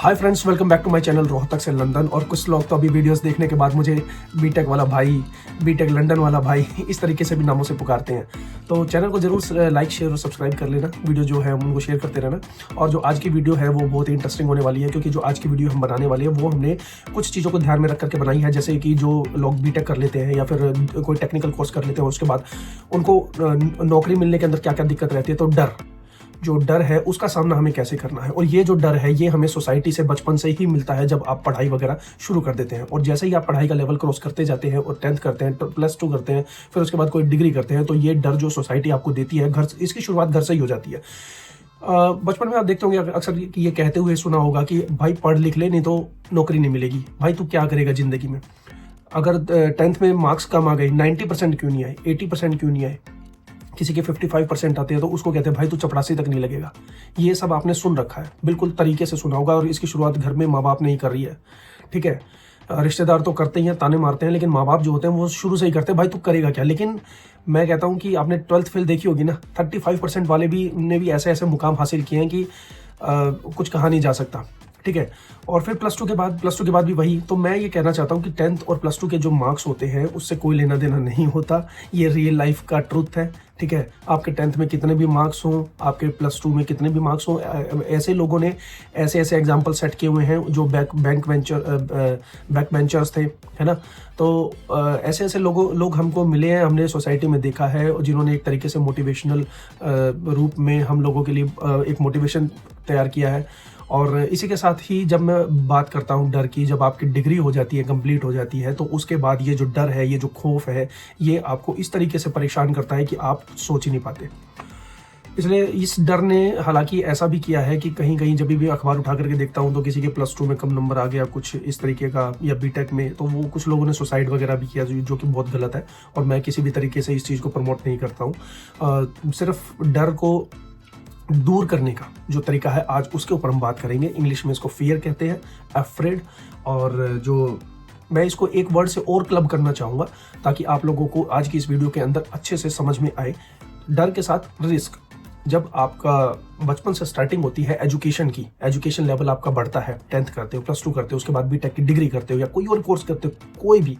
Hi friends, welcome back to my channel Rohtak से London. और कुछ लोग तो अभी वीडियोस देखने के बाद मुझे बीटेक वाला भाई, बीटेक लंदन वाला भाई इस तरीके से भी नामों से पुकारते हैं। तो चैनल को जरूर लाइक, शेयर और सब्सक्राइब कर लेना। वीडियो जो है उनको शेयर करते रहना। और जो आज की वीडियो है वो बहुत ही इंटरेस्टिंग होने वाली है, क्योंकि जो आज की वीडियो हम बनाने वाले हैं वो हमने कुछ चीज़ों को ध्यान में रख करके बनाई है। जैसे कि जो लोग बीटेक कर लेते हैं या फिर कोई टेक्निकल कोर्स कर लेते हैं, उसके बाद उनको नौकरी मिलने के अंदर क्या क्या दिक्कत रहती है। तो जो डर है उसका सामना हमें कैसे करना है। और ये जो डर है ये हमें सोसाइटी से बचपन से ही मिलता है, जब आप पढ़ाई वगैरह शुरू कर देते हैं। और जैसे ही आप पढ़ाई का लेवल क्रॉस करते जाते हैं और 10th करते हैं, +2 करते हैं, फिर उसके बाद कोई डिग्री करते हैं, तो ये डर जो सोसाइटी आपको देती है घर, इसकी शुरुआत घर से ही हो जाती है। बचपन में आप देखते होंगे अक्सर ये कहते हुए सुना होगा कि भाई पढ़ लिख ले, नहीं तो नौकरी नहीं मिलेगी। भाई तू क्या करेगा जिंदगी में? अगर 10th में मार्क्स कम आ गए, 90% क्यों नहीं आए, 80% क्यों नहीं आए, किसी के 55% आते हैं, तो उसको कहते हैं भाई तू चपरासी तक नहीं लगेगा। ये सब आपने सुन रखा है, बिल्कुल तरीके से सुना होगा। और इसकी शुरुआत घर में माँ बाप ने ही कर रही है, ठीक है। रिश्तेदार तो करते ही हैं, ताने मारते हैं, लेकिन माँ बाप जो होते हैं वो शुरू से ही करते हैं भाई तू करेगा क्या। लेकिन मैं कहता हूँ कि आपने 12th फेल देखी होगी ना, 35% वाले ने भी ऐसे ऐसे मुकाम हासिल किए हैं कि कुछ कहा नहीं जा सकता, ठीक है। और फिर +2 के बाद भी वही। तो मैं ये कहना चाहता हूँ कि 10th और +2 के जो मार्क्स होते हैं उससे कोई लेना देना नहीं होता। ये रियल लाइफ का ट्रुथ है, ठीक है। आपके 10th में कितने भी मार्क्स हों, आपके +2 में कितने भी मार्क्स हों, ऐसे लोगों ने ऐसे ऐसे एग्जाम्पल सेट किए हुए हैं जो बैक बेंचर्स थे, है ना। तो ऐसे ऐसे लोग हमको मिले हैं, हमने सोसाइटी में देखा है, जिन्होंने एक तरीके से मोटिवेशनल रूप में हम लोगों के लिए एक मोटिवेशन तैयार किया है। और इसी के साथ ही जब मैं बात करता हूँ डर की, जब आपकी डिग्री हो जाती है, कंप्लीट हो जाती है, तो उसके बाद ये जो डर है, ये जो खौफ है, ये आपको इस तरीके से परेशान करता है कि आप सोच ही नहीं पाते। इसलिए इस डर ने हालांकि ऐसा भी किया है कि कहीं कहीं जब भी अखबार उठा करके देखता हूँ तो किसी के +2 में कम नंबर आ गया, कुछ इस तरीके का, या बीटेक में, तो वो कुछ लोगों ने सुसाइड वगैरह भी किया, जो कि बहुत गलत है। और मैं किसी भी तरीके से इस चीज़ को प्रमोट नहीं करता हूँ। सिर्फ डर को दूर करने का जो तरीका है आज उसके ऊपर हम बात करेंगे। इंग्लिश में इसको फियर कहते हैं, अफ्रेड। और जो मैं इसको एक वर्ड से और क्लब करना चाहूँगा ताकि आप लोगों को आज की इस वीडियो के अंदर अच्छे से समझ में आए। डर के साथ रिस्क। जब आपका बचपन से स्टार्टिंग होती है एजुकेशन की, एजुकेशन लेवल आपका बढ़ता है, 10th करते हो, +2 करते हो, उसके बाद बीटेक की डिग्री करते हो या कोई और कोर्स करते हो, कोई भी,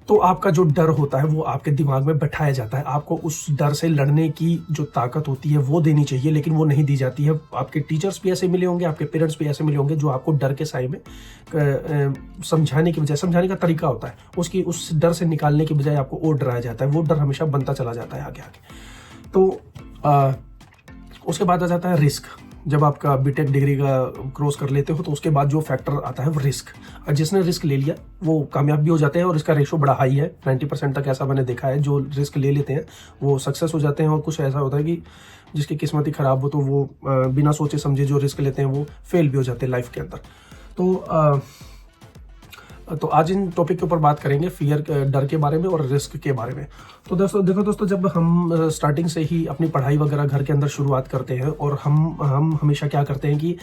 तो आपका जो डर होता है वो आपके दिमाग में बैठाया जाता है। आपको उस डर से लड़ने की जो ताकत होती है वो देनी चाहिए, लेकिन वो नहीं दी जाती है। आपके टीचर्स भी ऐसे मिले होंगे, आपके पेरेंट्स भी ऐसे मिले होंगे जो आपको डर के साए में समझाने की बजाय, समझाने का तरीका होता है, उस डर से निकालने की बजाय आपको और डराया जाता है। वो डर हमेशा बनता चला जाता है आगे आगे। तो उसके बाद आ जाता है रिस्क। जब आपका बीटेक डिग्री का क्रॉस कर लेते हो तो उसके बाद जो फैक्टर आता है वो रिस्क। और जिसने रिस्क ले लिया वो कामयाब भी हो जाते हैं, और इसका रेशो बड़ा हाई है, 90% तक ऐसा मैंने देखा है। जो रिस्क ले लेते हैं वो सक्सेस हो जाते हैं, और कुछ ऐसा होता है कि जिसकी किस्मत ही खराब हो तो वो बिना सोचे समझे जो रिस्क लेते हैं वो फेल भी हो जाते हैं लाइफ के अंदर। तो आज इन टॉपिक के ऊपर बात करेंगे, फियर, डर के बारे में और रिस्क के बारे में। तो दोस्तों जब हम स्टार्टिंग से ही अपनी पढ़ाई वगैरह घर के अंदर शुरुआत करते हैं, और हम हमेशा क्या करते हैं कि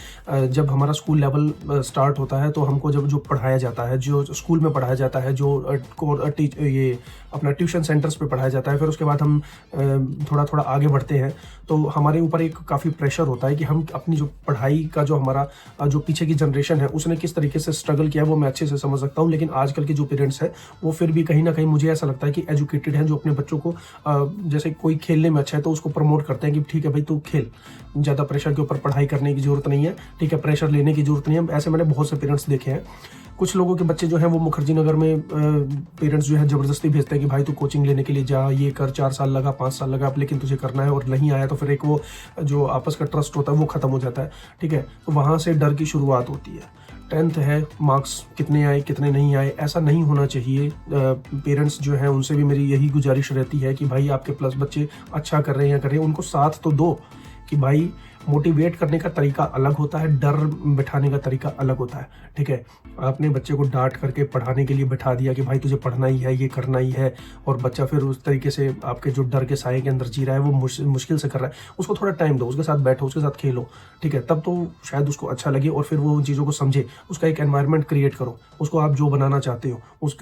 जब हमारा स्कूल लेवल स्टार्ट होता है तो हमको जब जो पढ़ाया जाता है, जो स्कूल में पढ़ाया जाता है, जो ये अपना ट्यूशन सेंटर्स पे पढ़ाया जाता है, फिर उसके बाद हम थोड़ा थोड़ा आगे बढ़ते हैं, तो हमारे ऊपर एक काफ़ी प्रेशर होता है कि हम अपनी जो पढ़ाई का, जो हमारा जो पीछे की जनरेशन है उसने किस तरीके से स्ट्रगल किया है वो मैं अच्छे से समझ सकता हूँ। लेकिन आजकल के जो पेरेंट्स हैं वो फिर भी कहीं ना कहीं, मुझे ऐसा लगता है कि एजुकेटेड हैं, जो अपने बच्चों को जैसे कोई खेलने में अच्छा है तो उसको प्रमोट करते हैं कि ठीक है भाई तू खेल, ज़्यादा प्रेशर के ऊपर पढ़ाई करने की जरूरत नहीं है, ठीक है, प्रेशर लेने की जरूरत नहीं है। ऐसे मैंने बहुत से पेरेंट्स देखे हैं। कुछ लोगों के बच्चे जो हैं वो मुखर्जी नगर में पेरेंट्स जो है ज़बरदस्ती भेजते हैं कि भाई तू कोचिंग लेने के लिए जा, ये कर, 4 साल लगा, 5 साल लगा, लेकिन तुझे करना है, और नहीं आया तो फिर एक वो जो आपस का ट्रस्ट होता है वो ख़त्म हो जाता है, ठीक है। तो वहाँ से डर की शुरुआत होती है। 10th है, मार्क्स कितने आए कितने नहीं आए, ऐसा नहीं होना चाहिए। पेरेंट्स जो हैं उनसे भी मेरी यही गुजारिश रहती है कि भाई आपके प्लस बच्चे अच्छा कर रहे हैं या कर रहे हैं, उनको साथ तो दो। कि भाई मोटिवेट करने का तरीका अलग होता है, डर बिठाने का तरीका अलग होता है, ठीक है। आपने बच्चे को डांट करके पढ़ाने के लिए बैठा दिया कि भाई तुझे पढ़ना ही है, ये करना ही है, और बच्चा फिर उस तरीके से आपके जो डर के साए के अंदर जी रहा है वो मुश्किल से कर रहा है, उसको थोड़ा टाइम दो, उसके साथ बैठो, उसके साथ खेलो, ठीक है, तब तो शायद उसको अच्छा लगे और फिर वो उन चीज़ों को समझे। उसका एक एनवायरनमेंट क्रिएट करो, उसको आप जो बनाना चाहते हो उस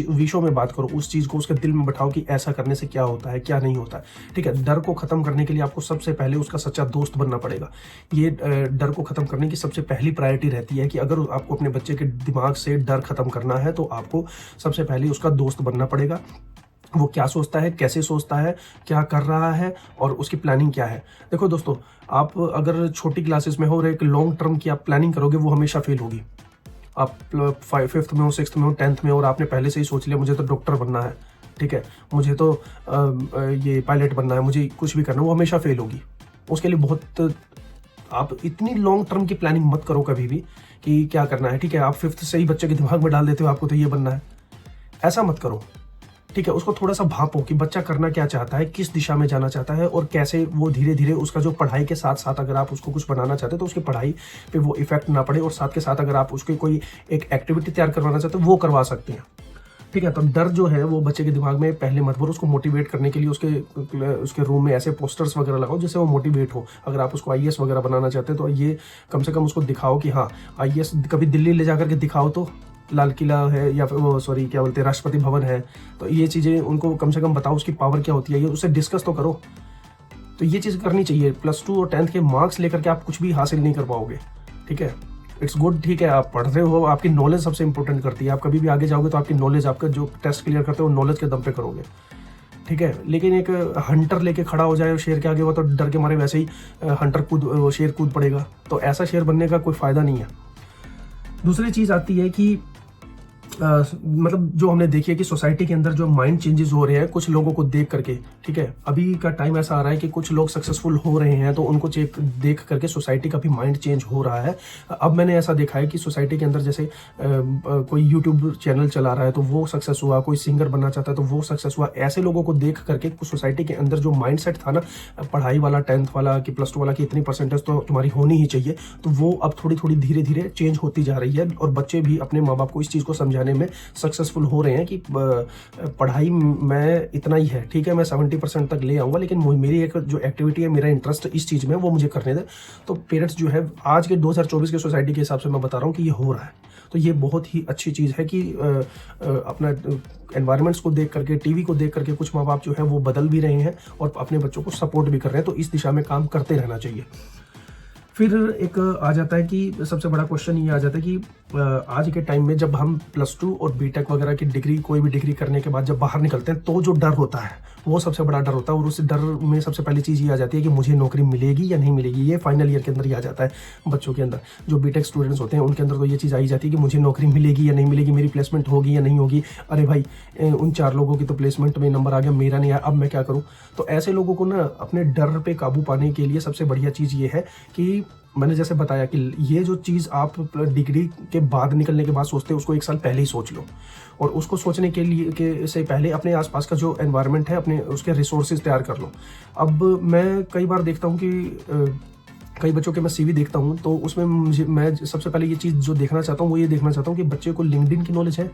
विषयों में बात करो, उस चीज़ को उसके दिल में बैठाओ कि ऐसा करने से क्या होता है क्या नहीं होता है, ठीक है। डर को ख़त्म करने के लिए आपको सबसे पहले उसका सच्चा दोस्त बनना पड़ेगा। ये डर को ख़त्म करने की सबसे पहली प्रायोरिटी रहती है कि अगर आपको अपने बच्चे के दिमाग से डर ख़त्म करना है तो आपको सबसे पहले उसका दोस्त बनना पड़ेगा। वो क्या सोचता है, कैसे सोचता है, क्या कर रहा है और उसकी प्लानिंग क्या है। देखो दोस्तों, आप अगर छोटी क्लासेस में हो और एक लॉन्ग टर्म की आप प्लानिंग करोगे, वो हमेशा फेल होगी। आप 5th में हो, 6th में हो, 10th में हो और आपने पहले से ही सोच लिया मुझे तो डॉक्टर बनना है, ठीक है, मुझे तो ये पायलट बनना है, मुझे कुछ भी करना है, वो हमेशा फेल होगी। उसके लिए बहुत आप इतनी लॉन्ग टर्म की प्लानिंग मत करो कभी भी कि क्या करना है, ठीक है। आप 5th से ही बच्चे के दिमाग में डाल देते हो आपको तो ये बनना है, ऐसा मत करो, ठीक है। उसको थोड़ा सा भापो कि बच्चा करना क्या चाहता है, किस दिशा में जाना चाहता है और कैसे वो धीरे धीरे उसका जो पढ़ाई के साथ साथ अगर आप उसको कुछ बनाना चाहते हो तो उसकी पढ़ाई पे वो इफेक्ट ना पड़े, और साथ के साथ अगर आप उसके कोई एक एक्टिविटी तैयार करवाना चाहते हो वो करवा सकते हैं, ठीक है। तो डर जो है वो बच्चे के दिमाग में पहले मत भरो। उसको मोटिवेट करने के लिए उसके रूम में ऐसे पोस्टर्स वगैरह लगाओ जिससे वो मोटिवेट हो। अगर आप उसको IAS वगैरह बनाना चाहते हैं तो ये कम से कम उसको दिखाओ कि हाँ IAS, कभी दिल्ली ले जाकर के दिखाओ तो लाल किला है या फिर वो सॉरी क्या बोलते हैं राष्ट्रपति भवन है, तो ये चीज़ें उनको कम से कम बताओ उसकी पावर क्या होती है, ये उससे डिस्कस तो करो। तो ये चीज़ करनी चाहिए। +2 और 10th के मार्क्स लेकर के आप कुछ भी हासिल नहीं कर पाओगे, ठीक है। इट्स गुड, ठीक है, आप पढ़ रहे हो, आपकी नॉलेज सबसे इंपॉर्टेंट करती है। आप कभी भी आगे जाओगे तो आपकी नॉलेज, आपका जो टेस्ट क्लियर करते हो नॉलेज के दम पे करोगे, ठीक है। लेकिन एक हंटर लेके खड़ा हो जाए शेर के आगे, वो तो डर के मारे वैसे ही शेर कूद पड़ेगा, तो ऐसा शेर बनने का कोई फ़ायदा नहीं है। दूसरी चीज़ आती है कि मतलब जो हमने देखी है कि सोसाइटी के अंदर जो माइंड चेंजेस हो रहे हैं कुछ लोगों को देख करके, ठीक है। अभी का टाइम ऐसा आ रहा है कि कुछ लोग सक्सेसफुल हो रहे हैं तो उनको देख करके सोसाइटी का भी माइंड चेंज हो रहा है। अब मैंने ऐसा देखा है कि सोसाइटी के अंदर जैसे कोई यूट्यूब चैनल चला रहा है तो वो सक्सेस हुआ, कोई सिंगर बनना चाहता है तो वो सक्सेस हुआ। ऐसे लोगों को देख करके कुछ सोसाइटी के अंदर जो माइंड सेट था ना पढ़ाई वाला, 10th वाला कि +2 वाला की इतनी परसेंटेज तो तुम्हारी होनी ही चाहिए, तो वो अब थोड़ी थोड़ी धीरे धीरे चेंज होती जा रही है। और बच्चे भी अपने माँ बाप को इस चीज़ को समझाने में सक्सेसफुल हो रहे हैं कि पढ़ाई में इतना ही है, ठीक है, मैं 70% तक ले आऊँगा, लेकिन मेरी एक जो एक्टिविटी है, मेरा इंटरेस्ट इस चीज़ में वो मुझे करने दे। तो पेरेंट्स जो है आज के 2024 के सोसाइटी के हिसाब से मैं बता रहा हूँ कि ये हो रहा है। तो ये बहुत ही अच्छी चीज़ है कि अपना एनवायरनमेंट्स को देख करके, टीवी को देख करके कुछ माँ बाप जो है वो बदल भी रहे हैं और अपने बच्चों को सपोर्ट भी कर रहे हैं। तो इस दिशा में काम करते रहना चाहिए। फिर एक आ जाता है कि सबसे बड़ा क्वेश्चन ये आ जाता है कि आज के टाइम में जब हम +2 और B.Tech वगैरह की डिग्री, कोई भी डिग्री करने के बाद जब बाहर निकलते हैं तो जो डर होता है वो सबसे बड़ा डर होता है। और उस डर में सबसे पहली चीज़ ये आ जाती है कि मुझे नौकरी मिलेगी या नहीं मिलेगी। ये फाइनल ईयर के अंदर ही आ जाता है बच्चों के अंदर। जो B.Tech स्टूडेंट्स होते हैं उनके अंदर तो ये चीज़ आई जाती है कि मुझे नौकरी मिलेगी या नहीं मिलेगी, मेरी प्लेसमेंट होगी या नहीं होगी। अरे भाई, उन 4 लोगों की तो प्लेसमेंट में नंबर आ गया, मेरा नहीं आया, अब मैं क्या करूँ। तो ऐसे लोगों को ना अपने डर पे काबू पाने के लिए सबसे बढ़िया चीज़ ये है कि मैंने जैसे बताया कि ये जो चीज़ आप डिग्री के बाद निकलने के बाद सोचते हो उसको 1 साल पहले ही सोच लो। और उसको सोचने के लिए के से पहले अपने आसपास का जो एनवायरनमेंट है, अपने उसके रिसोर्सेज तैयार कर लो। अब मैं कई बार देखता हूँ कि कई बच्चों के मैं CV देखता हूँ तो उसमें मैं सबसे पहले ये चीज़ जो देखना चाहता हूँ वो ये देखना चाहता हूँ कि बच्चे को लिंक्डइन की नॉलेज है,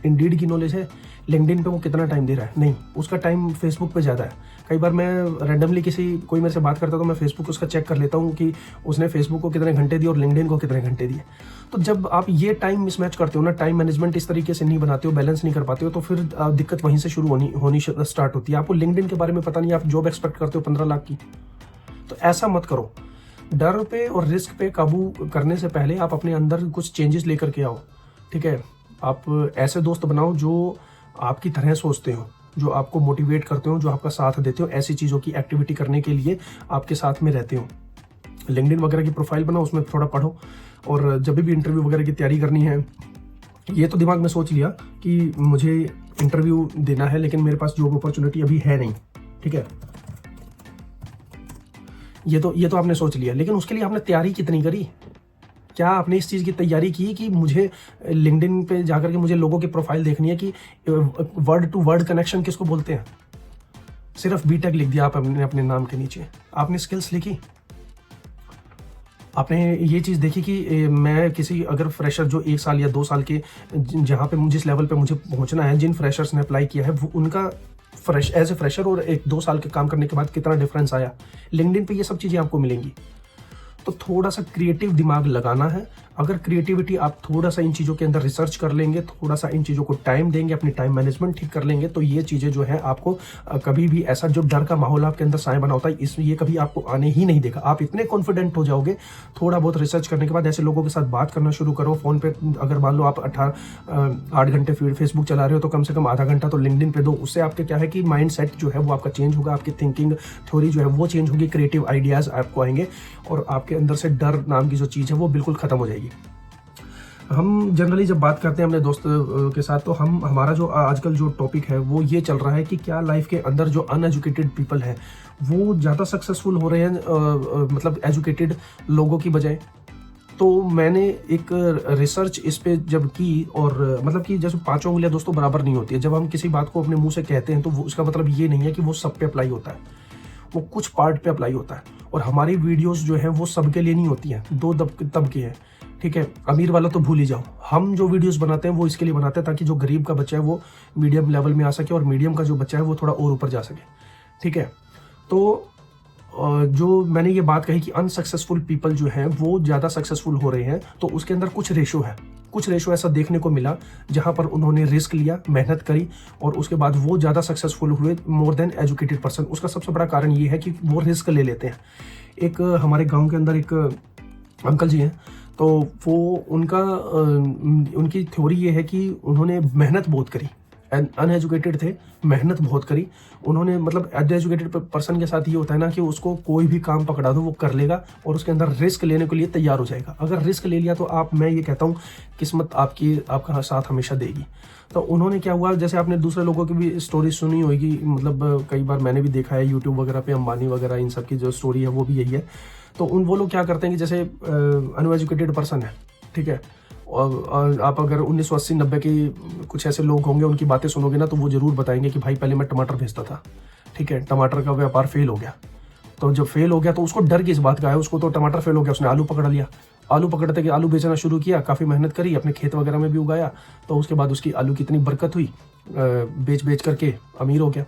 इंडीड की नॉलेज है। लिंक्डइन पे वो कितना टाइम दे रहा है, नहीं, उसका टाइम फेसबुक पे ज़्यादा है। कई बार मैं रैंडमली कोई मेरे से बात करता है तो मैं फेसबुक उसका चेक कर लेता हूँ कि उसने फेसबुक को कितने घंटे दिए और लिंक्डइन को कितने घंटे दिए। तो जब आप ये टाइम मिसमैच करते हो ना, टाइम मैनेजमेंट इस तरीके से नहीं बनाते हो, बैलेंस नहीं कर पाते हो, तो फिर दिक्कत वहीं से शुरू होनी स्टार्ट होती है। आपको लिंक्डइन के बारे में पता नहीं, आप जॉब एक्सपेक्ट करते हो 15 लाख की, तो ऐसा मत करो। डर पे और रिस्क पे काबू करने से पहले आप अपने अंदर कुछ चेंजेस लेकर के आओ, ठीक है। आप ऐसे दोस्त बनाओ जो आपकी तरह सोचते हो, जो आपको मोटिवेट करते हो, जो आपका साथ देते हो, ऐसी चीज़ों की एक्टिविटी करने के लिए आपके साथ में रहते हो। लिंक्डइन वगैरह की प्रोफाइल बनाओ, उसमें थोड़ा पढ़ो। और जब भी इंटरव्यू वगैरह की तैयारी करनी है, ये तो दिमाग में सोच लिया कि मुझे इंटरव्यू देना है लेकिन मेरे पास जॉब अपॉर्चुनिटी अभी है नहीं, ठीक है, ये तो आपने सोच लिया, लेकिन उसके लिए आपने तैयारी कितनी करी? क्या आपने इस चीज़ की तैयारी की कि मुझे लिंक्डइन पे जाकर के मुझे लोगों की प्रोफाइल देखनी है कि वर्ड टू वर्ड कनेक्शन किसको बोलते हैं? सिर्फ B.Tech लिख दिया आपने अपने नाम के नीचे, आपने स्किल्स लिखी? आपने ये चीज़ देखी कि मैं किसी अगर फ्रेशर जो 1 साल या 2 साल के जहाँ पे जिस लेवल पे मुझे पहुँचना है, जिन फ्रेशर्स ने अप्लाई किया है वो उनका एज ए फ्रेशर और 1-2 साल के काम करने के बाद कितना डिफरेंस आया? लिंक्डइन पे ये सब चीज़ें आपको मिलेंगी। तो थोड़ा सा क्रिएटिव दिमाग लगाना है। अगर क्रिएटिविटी आप थोड़ा सा इन चीज़ों के अंदर रिसर्च कर लेंगे, थोड़ा सा इन चीज़ों को टाइम देंगे, अपनी टाइम मैनेजमेंट ठीक कर लेंगे, तो ये चीज़ें जो है आपको कभी भी ऐसा जो डर का माहौल आपके अंदर साए बना होता है, इसमें ये कभी आपको आने ही नहीं देगा। आप इतने कॉन्फिडेंट हो जाओगे थोड़ा बहुत रिसर्च करने के बाद। ऐसे लोगों के साथ बात करना शुरू करो। फ़ोन पे अगर मान लो आप 8 घंटे फेसबुक चला रहे हो तो कम से कम आधा घंटा तो लिंक्डइन पे दो। उससे आपके क्या है कि माइंड सेट जो है वो आपका चेंज होगा, आपकी थिंकिंग थ्योरी जो है वो चेंज होगी, क्रिएटिव आइडियाज़ आपको आएंगे और आपके अंदर से डर नाम की जो चीज़ है वो बिल्कुल ख़त्म हो जाएगी। हम जनरली जब बात करते हैं अपने दोस्त के साथ तो हमारा जो आजकल जो टॉपिक है वो ये चल रहा है कि क्या लाइफ के अंदर जो अनएजुकेटेड पीपल हैं वो ज़्यादा सक्सेसफुल हो रहे हैं मतलब एजुकेटेड लोगों की बजाय। तो मैंने एक रिसर्च इस पे जब की और मतलब कि जैसे 5 उंगलियां दोस्तों बराबर नहीं होती है। जब हम किसी बात को अपने मुंह से कहते हैं तो वो उसका मतलब ये नहीं है कि वो सब पे अप्लाई होता है, वो कुछ पार्ट पे अप्लाई होता है। और हमारी वीडियोस जो है वो सबके लिए नहीं होती हैं, 2 तबके हैं, ठीक है। अमीर वाला तो भूल ही जाओ। हम जो वीडियोस बनाते हैं वो इसके लिए बनाते हैं ताकि जो गरीब का बच्चा है वो मीडियम लेवल में आ सके और मीडियम का जो बच्चा है वो थोड़ा और ऊपर जा सके, ठीक है। तो जो मैंने ये बात कही कि अनसक्सेसफुल पीपल जो हैं वो ज़्यादा सक्सेसफुल हो रहे हैं, तो उसके अंदर कुछ रेशो है, कुछ रेशो ऐसा देखने को मिला जहां पर उन्होंने रिस्क लिया, मेहनत करी और उसके बाद वो ज़्यादा सक्सेसफुल हुए मोर देन एजुकेटेड पर्सन। उसका सबसे बड़ा कारण ये है कि वो रिस्क ले लेते हैं। एक हमारे गाँव के अंदर एक अंकल जी हैं, तो वो उनकी थ्योरी ये है कि उन्होंने मेहनत बहुत करी, अनएजुकेटेड थे, मेहनत बहुत करी उन्होंने। मतलब एजुकेटेड पर्सन के साथ ये होता है ना कि उसको कोई भी काम पकड़ा दो वो कर लेगा और उसके अंदर रिस्क लेने के लिए तैयार हो जाएगा। अगर रिस्क ले लिया तो मैं ये कहता हूँ किस्मत आपका साथ हमेशा देगी। तो उन्होंने क्या हुआ, जैसे आपने दूसरे लोगों की भी स्टोरी सुनी होगी, मतलब कई बार मैंने भी देखा है यूट्यूब वगैरह पे, अंबानी वगैरह इन सब की जो स्टोरी है वो भी यही है। तो वो लोग क्या करते हैं कि जैसे अनएजुकेटेड पर्सन है, ठीक है, और आप अगर 1980-90 के कुछ ऐसे लोग होंगे उनकी बातें सुनोगे ना तो वो जरूर बताएंगे कि भाई पहले मैं टमाटर बेचता था, ठीक है, टमाटर का व्यापार फेल हो गया। तो जब फेल हो गया तो उसको डर किस बात का है, उसको तो टमाटर फेल हो गया, उसने आलू पकड़ लिया, आलू पकड़ते कि आलू बेचना शुरू किया, काफ़ी मेहनत करी, अपने खेत वगैरह में भी उगाया, तो उसके बाद उसकी आलू की इतनी बरकत हुई, बेच करके अमीर हो गया।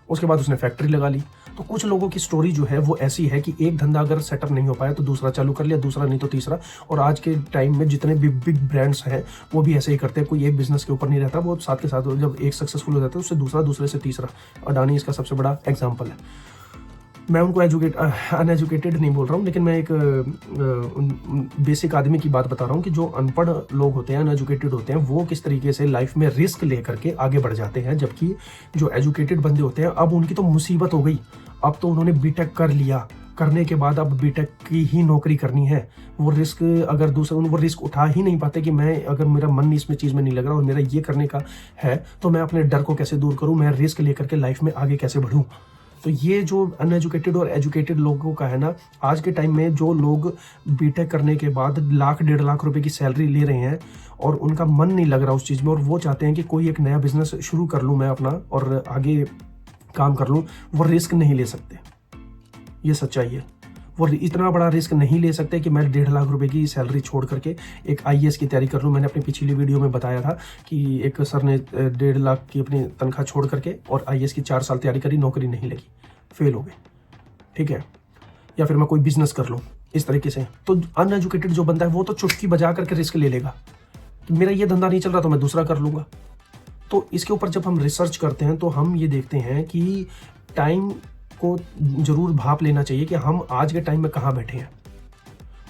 उसके बाद उसने फैक्ट्री लगा ली। तो कुछ लोगों की स्टोरी जो है वो ऐसी है कि एक धंधा अगर सेटअप नहीं हो पाया तो दूसरा चालू कर लिया, दूसरा नहीं तो तीसरा। और आज के टाइम में जितने भी बिग ब्रांड्स हैं वो भी ऐसे ही करते हैं, कोई एक बिजनेस के ऊपर नहीं रहता, वो साथ के साथ जब एक सक्सेसफुल हो जाता है उससे दूसरा, दूसरे से तीसरा। अडानी इसका सबसे बड़ा एग्जाम्पल है। मैं उनको अनएजुकेटेड नहीं बोल रहा हूँ, लेकिन मैं एक बेसिक आदमी की बात बता रहा हूँ कि जो अनपढ़ लोग होते हैं, अनएजुकेटेड होते हैं, वो किस तरीके से लाइफ में रिस्क लेकर के आगे बढ़ जाते हैं। जबकि जो एजुकेटेड बंदे होते हैं, अब उनकी तो मुसीबत हो गई, अब तो उन्होंने बीटेक कर लिया, करने के बाद अब बीटेक की ही नौकरी करनी है। वो रिस्क अगर वो रिस्क उठा ही नहीं पाते कि मैं अगर मेरा मन इसमें चीज़ में नहीं लग रहा और मेरा ये करने का है तो मैं अपने डर को कैसे दूर करूँ, मैं रिस्क लेकर के लाइफ में आगे कैसे बढ़ूँ। तो ये जो अनएजुकेटेड और एजुकेटेड लोगों का है ना, आज के टाइम में जो लोग बीटेक करने के बाद 1-1.5 लाख रुपए की सैलरी ले रहे हैं और उनका मन नहीं लग रहा उस चीज़ में और वो चाहते हैं कि कोई एक नया बिजनेस शुरू कर लूँ मैं अपना और आगे काम कर लूँ, वो रिस्क नहीं ले सकते। ये सच्चाई है, वो इतना बड़ा रिस्क नहीं ले सकते कि मैं 1.5 लाख रुपए की सैलरी छोड़ करके एक आईएएस की तैयारी कर लूँ। मैंने अपनी पिछली वीडियो में बताया था कि एक सर ने 1.5 लाख की अपनी तनख्वाह छोड़ करके और आईएएस की 4 साल तैयारी करी, नौकरी नहीं लगी, फेल हो गए, ठीक है। या फिर मैं कोई बिजनेस कर लूँ इस तरीके से। तो अनएजुकेटेड जो बंदा है वो तो चुटकी बजा करके रिस्क ले लेगा कि मेरा ये धंधा नहीं चल रहा तो मैं दूसरा कर लूँगा। तो इसके ऊपर जब हम रिसर्च करते हैं तो हम ये देखते हैं कि टाइम को जरूर भाप लेना चाहिए कि हम आज के टाइम में कहाँ बैठे हैं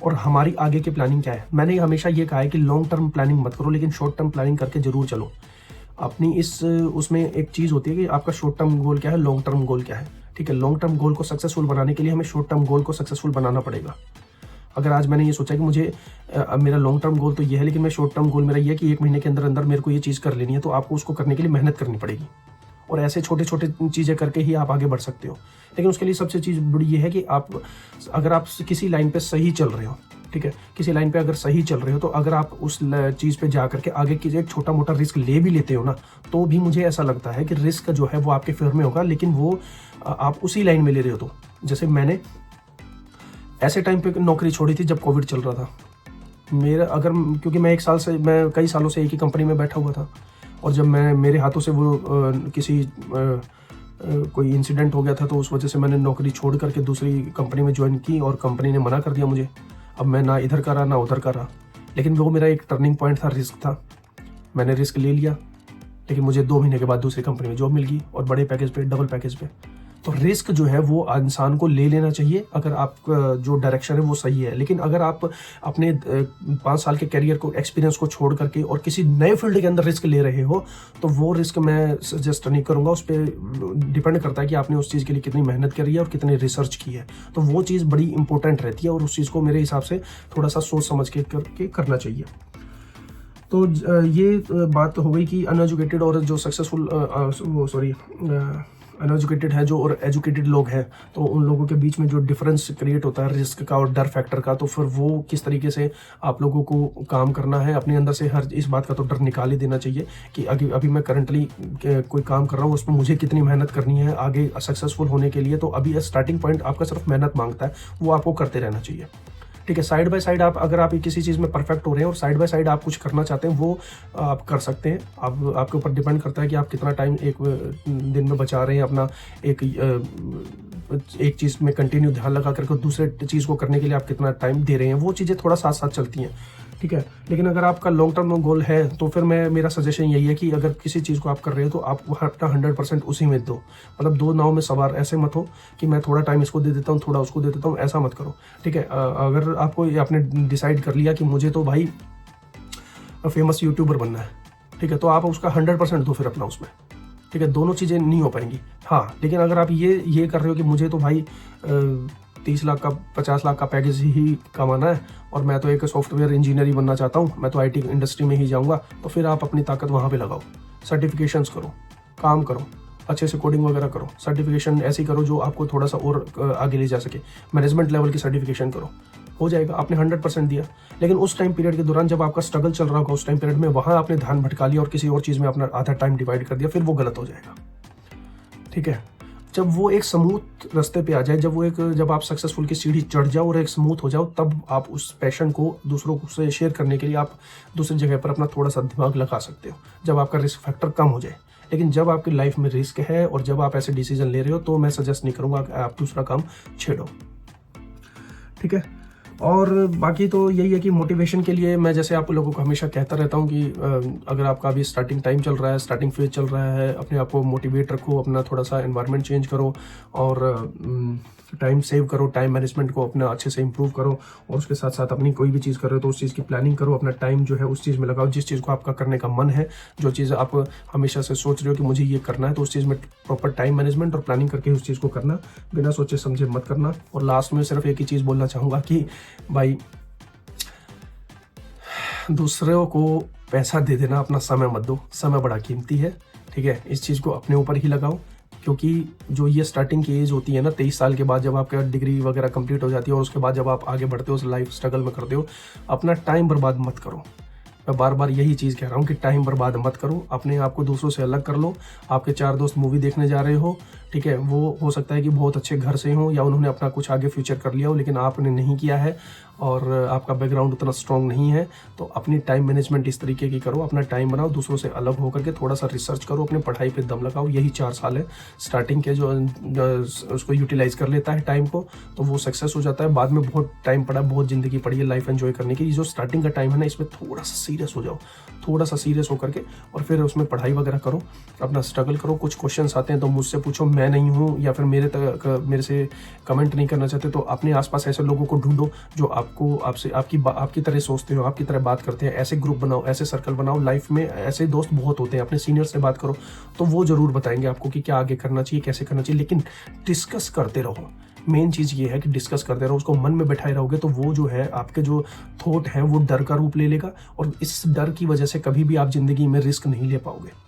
और हमारी आगे की प्लानिंग क्या है। मैंने हमेशा ये कहा है कि लॉन्ग टर्म प्लानिंग मत करो, लेकिन शॉर्ट टर्म प्लानिंग करके जरूर चलो। अपनी उसमें एक चीज़ होती है कि आपका शॉर्ट टर्म गोल क्या है, लॉन्ग टर्म गोल क्या है, ठीक है। लॉन्ग टर्म गोल को सक्सेसफुल बनाने के लिए हमें शॉर्ट टर्म गोल को सक्सेसफुल बनाना पड़ेगा। अगर आज मैंने ये सोचा कि मुझे मेरा लॉन्ग टर्म गोल तो ये है, लेकिन मैं शॉर्ट टर्म गोल मेरा ये है कि 1 महीने के अंदर अंदर मेरे को ये चीज़ कर लेनी है, तो आपको उसको करने के लिए मेहनत करनी पड़ेगी और ऐसे छोटे छोटे चीज़ें करके ही आप आगे बढ़ सकते हो। लेकिन उसके लिए सबसे चीज़ बड़ी ये है कि अगर आप किसी लाइन पे सही चल रहे हो, ठीक है, किसी लाइन पे अगर सही चल रहे हो तो अगर आप उस चीज़ पे जा करके आगे की एक छोटा मोटा रिस्क ले भी लेते हो ना, तो भी मुझे ऐसा लगता है कि रिस्क जो है वो आपके फेवर में होगा, लेकिन वो आप उसी लाइन में ले रहे हो। तो जैसे मैंने ऐसे टाइम पे नौकरी छोड़ी थी जब कोविड चल रहा था क्योंकि मैं कई सालों से एक ही कंपनी में बैठा हुआ था और जब मेरे हाथों से वो किसी कोई इंसिडेंट हो गया था, तो उस वजह से मैंने नौकरी छोड़ करके दूसरी कंपनी में ज्वाइन की और कंपनी ने मना कर दिया मुझे। अब मैं ना इधर का रहा ना उधर का रहा, लेकिन वो मेरा एक टर्निंग पॉइंट था, रिस्क था। मैंने रिस्क ले लिया, लेकिन मुझे 2 महीने के बाद दूसरी कंपनी में जॉब मिल गई और बड़े पैकेज पे, डबल पैकेज पे। तो रिस्क जो है वो इंसान को ले लेना चाहिए अगर आप जो डायरेक्शन है वो सही है। लेकिन अगर आप अपने 5 साल के करियर को, एक्सपीरियंस को छोड़ करके और किसी नए फील्ड के अंदर रिस्क ले रहे हो, तो वो रिस्क मैं सजेस्ट नहीं करूँगा। उस पर डिपेंड करता है कि आपने उस चीज़ के लिए कितनी मेहनत करी है और कितनी रिसर्च की है। तो वो चीज़ बड़ी इंपॉर्टेंट रहती है और उस चीज़ को मेरे हिसाब से थोड़ा सा सोच समझ के करना चाहिए। तो ये बात हो गई कि अनएजुकेटेड और जो सक्सेसफुल अनएजुकेटेड है जो और एजुकेटेड लोग हैं, तो उन लोगों के बीच में जो डिफरेंस क्रिएट होता है रिस्क का और डर फैक्टर का, तो फिर वो किस तरीके से आप लोगों को काम करना है। अपने अंदर से हर इस बात का तो डर निकाल ही देना चाहिए कि अभी मैं करंटली कोई काम कर रहा हूँ, उसमें मुझे कितनी मेहनत करनी है आगे सक्सेसफुल होने के लिए। तो अभी स्टार्टिंग पॉइंट आपका सिर्फ मेहनत मांगता है, वो आपको करते रहना चाहिए। ठीक है, साइड बाय साइड आप अगर आप किसी चीज़ में परफेक्ट हो रहे हैं और साइड बाय साइड आप कुछ करना चाहते हैं, वो आप कर सकते हैं। आप आपके ऊपर डिपेंड करता है कि आप कितना टाइम एक दिन में बचा रहे हैं अपना एक चीज़ में कंटिन्यू ध्यान लगा करके दूसरे चीज़ को करने के लिए आप कितना टाइम दे रहे हैं। वो चीज़ें थोड़ा साथ साथ चलती हैं। ठीक है, लेकिन अगर आपका लॉन्ग टर्म गोल है तो फिर मेरा सजेशन यही है कि अगर किसी चीज़ को आप कर रहे हो तो आप अपना 100% उसी में दो। मतलब 2 नाव में सवार ऐसे मत हो कि मैं थोड़ा टाइम इसको दे देता हूँ, थोड़ा उसको दे देता हूँ, ऐसा मत करो। ठीक है, अगर आपको आपने डिसाइड कर लिया कि मुझे तो भाई फेमस यूट्यूबर बनना है, ठीक है, तो आप उसका 100% दो फिर अपना उसमें। ठीक है, दोनों चीज़ें नहीं हो पाएंगी। हाँ, लेकिन अगर आप ये कर रहे हो कि मुझे तो भाई 30 लाख का 50 लाख का पैकेज ही कमाना है और मैं तो एक सॉफ्टवेयर इंजीनियर ही बनना चाहता हूँ, मैं तो IT इंडस्ट्री में ही जाऊँगा, तो फिर आप अपनी ताकत वहाँ पे लगाओ। सर्टिफिकेशंस करो, काम करो, अच्छे से कोडिंग वगैरह करो, सर्टिफिकेशन ऐसी करो जो आपको थोड़ा सा और आगे ले जा सके। मैनेजमेंट लेवल की सर्टिफिकेशन करो, हो जाएगा। आपने 100% दिया, लेकिन उस टाइम पीरियड के दौरान जब आपका स्ट्रगल चल रहा होगा, उस टाइम पीरियड में वहाँ आपने ध्यान भटका लिया और किसी और चीज़ में अपना आधा टाइम डिवाइड कर दिया, फिर वो गलत हो जाएगा। ठीक है, जब वो एक स्मूथ रास्ते पे आ जाए, जब आप सक्सेसफुल की सीढ़ी चढ़ जाओ और एक स्मूथ हो जाओ, तब आप उस पैशन को दूसरों से शेयर करने के लिए आप दूसरी जगह पर अपना थोड़ा सा दिमाग लगा सकते हो, जब आपका रिस्क फैक्टर कम हो जाए। लेकिन जब आपकी लाइफ में रिस्क है और जब आप ऐसे डिसीजन ले रहे हो, तो मैं सजेस्ट नहीं करूँगा कि आप दूसरा काम छेड़ो। ठीक है, और बाकी तो यही है कि मोटिवेशन के लिए मैं जैसे आप लोगों को हमेशा कहता रहता हूँ कि अगर आपका अभी स्टार्टिंग टाइम चल रहा है, स्टार्टिंग फेज चल रहा है, अपने आप को मोटिवेट रखो, अपना थोड़ा सा एनवायरनमेंट चेंज करो और टाइम सेव करो, टाइम मैनेजमेंट को अपना अच्छे से इंप्रूव करो और उसके साथ साथ अपनी कोई भी चीज़ कर रहे हो तो उस चीज़ की प्लानिंग करो। अपना टाइम जो है उस चीज़ में लगाओ जिस चीज़ को आपका करने का मन है, जो चीज़ आप हमेशा से सोच रहे हो कि मुझे ये करना है, तो उस चीज़ में प्रॉपर टाइम मैनेजमेंट और प्लानिंग करके उस चीज़ को करना, बिना सोचे समझे मत करना। और लास्ट में सिर्फ एक ही चीज़ बोलना चाहूँगा कि भाई दूसरों को पैसा दे देना, अपना समय मत दो। समय बड़ा कीमती है। ठीक है, इस चीज़ को अपने ऊपर ही लगाओ, क्योंकि जो ये स्टार्टिंग की एज होती है ना 23 साल के बाद, जब आपका डिग्री वगैरह कंप्लीट हो जाती है और उसके बाद जब आप आगे बढ़ते हो, उस लाइफ स्ट्रगल में करते हो, अपना टाइम बर्बाद मत करो। मैं बार बार यही चीज़ कह रहा हूँ कि टाइम बर्बाद मत करो, अपने आप को दूसरों से अलग कर लो। आपके 4 दोस्त मूवी देखने जा रहे हो, ठीक है, वो हो सकता है कि बहुत अच्छे घर से हो या उन्होंने अपना कुछ आगे फ्यूचर कर लिया हो, लेकिन आपने नहीं किया है और आपका बैकग्राउंड उतना स्ट्रॉन्ग नहीं है, तो अपनी टाइम मैनेजमेंट इस तरीके की करो, अपना टाइम बनाओ, दूसरों से अलग होकर के थोड़ा सा रिसर्च करो, अपने पढ़ाई पे दम लगाओ। यही 4 साल है स्टार्टिंग के, जो उसको यूटिलाइज कर लेता है टाइम को, तो वो सक्सेस हो जाता है। बाद में बहुत टाइम पड़ा, बहुत ज़िंदगी पड़ी है लाइफ एंजॉय करने की। जो स्टार्टिंग का टाइम है ना, इसमें थोड़ा सा सीरियस हो जाओ, थोड़ा सा सीरियस होकर के, और फिर उसमें पढ़ाई वगैरह करो, अपना स्ट्रगल करो। कुछ क्वेश्चंस आते हैं तो मुझसे पूछो, मैं नहीं हूँ, या फिर मेरे से कमेंट नहीं करना चाहते तो अपने आसपास ऐसे लोगों को ढूंढो जो आपकी तरह सोचते हो, आपकी तरह बात करते हैं। ऐसे ग्रुप बनाओ, ऐसे सर्कल बनाओ। लाइफ में ऐसे दोस्त बहुत होते हैं। अपने सीनियर से बात करो तो वो जरूर बताएंगे आपको कि क्या आगे करना चाहिए, कैसे करना चाहिए। लेकिन डिस्कस करते रहो। मेन चीज़ ये है कि डिस्कस करते रहो, उसको मन में बैठाए रहोगे तो वो जो है आपके जो थॉट है वो डर का रूप ले लेगा, और इस डर की वजह से कभी भी आप जिंदगी में रिस्क नहीं ले पाओगे।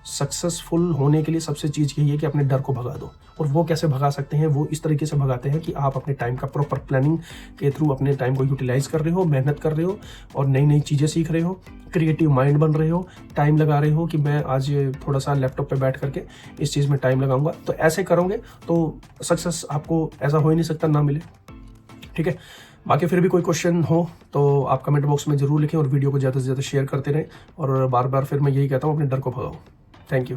सक्सेसफुल होने के लिए सबसे चीज़ यही है कि अपने डर को भगा दो। और वो कैसे भगा सकते हैं? वो इस तरीके से भगाते हैं कि आप अपने टाइम का प्रॉपर प्लानिंग के थ्रू अपने टाइम को यूटिलाइज कर रहे हो, मेहनत कर रहे हो और नई नई चीज़ें सीख रहे हो, क्रिएटिव माइंड बन रहे हो, टाइम लगा रहे हो कि मैं आज थोड़ा सा लैपटॉप पे बैठ करके इस चीज़ में टाइम लगाऊंगा। तो ऐसे करोगे तो सक्सेस आपको ऐसा हो ही नहीं सकता ना मिले। ठीक है, बाकी फिर भी कोई क्वेश्चन हो तो आप कमेंट बॉक्स में जरूर लिखें और वीडियो को ज़्यादा से ज़्यादा शेयर करते रहें। और बार बार फिर मैं यही कहता हूँ, अपने डर को भगाओ। Thank you.